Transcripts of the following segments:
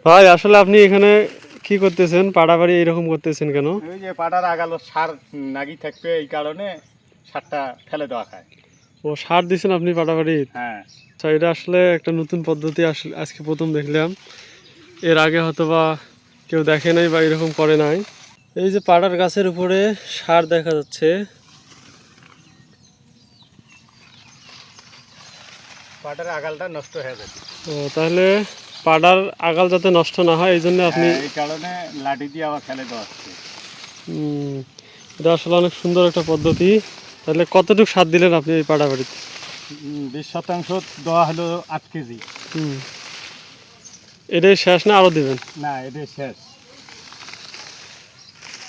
ভাই আসলে আপনি এখানে কি করতেছেন? পাড়াবাড়ি এরকম করতেছেন কেন? ওই যে পাটার আগালো সার নাগি থাকবে এই কারণে সারটা ফেলে দেওয়া খায়। ও সার দিছেন আপনি পাড়াবাড়ি? হ্যাঁ, আচ্ছা, এটা আসলে একটা নতুন পদ্ধতি, আসলে আজকে প্রথম দেখলাম। এর আগে হয়তো বা কেউ দেখে নাই বা এরকম করে নাই। এই যে পাড়ার গাছের উপরে সার দেখা যাচ্ছে। পাটার আগালটা নষ্ট হয়ে যাবে। ও তাহলে পাড়ার আগাল যাতে নষ্ট না হয় এই জন্য আপনি এই কারণে লাঠি দিয়ে আবার ফেলে দেওয়া হচ্ছে। উম, এটা আসলে অনেক সুন্দর একটা পদ্ধতি। তাহলে কতটুকু সার দিলেন আপনি এই পাড়াবাড়িতে? 20% দেওয়া হলো 8 কেজি। হুম, এটাই শেষ না আরও দিবেন? না, এটা শেষ।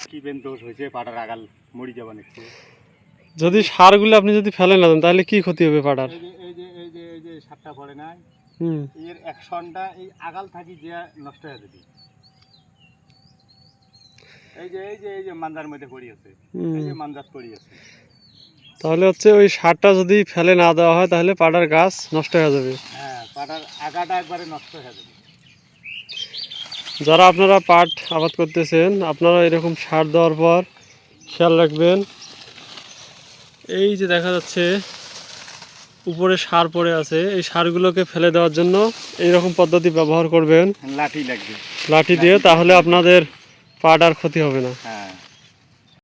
কি বেন দোষ হয়েছে পাটার আগাল মরি যাবেন একটু। যদি সারগুলো আপনি যদি ফেলে না দেন তাহলে কি ক্ষতি হবে পাড়ার? এই যে সারটা পড়ে নাই, হুম, এর অ্যাকশনটা এই আগাল থাকি যে নষ্ট হয়ে যাবে। এই যে মান্দার মধ্যে পড়ি আছে, এই যে মান্দার পড়ি আছে। তাহলে হচ্ছে ওই সারটা যদি ফেলে না দেওয়া হয় তাহলে পাড়ার গাছ নষ্ট হয়ে যাবে। হ্যাঁ, পাটার আগাটা একবারে নষ্ট হয়ে যাবে। যারা আপনারা পাট আবাদ করতেছেন আপনারা এরকম সার দেওয়ার পর খেয়াল রাখবেন। এই যে দেখা যাচ্ছে উপরে সার পড়ে আছে, এই সারগুলোকে ফেলে দেওয়ার জন্য এইরকম পদ্ধতি ব্যবহার করবেন লাঠি লাগবে। লাঠি দিয়ে, তাহলে আপনাদের পাট আর ক্ষতি হবে না। হ্যাঁ।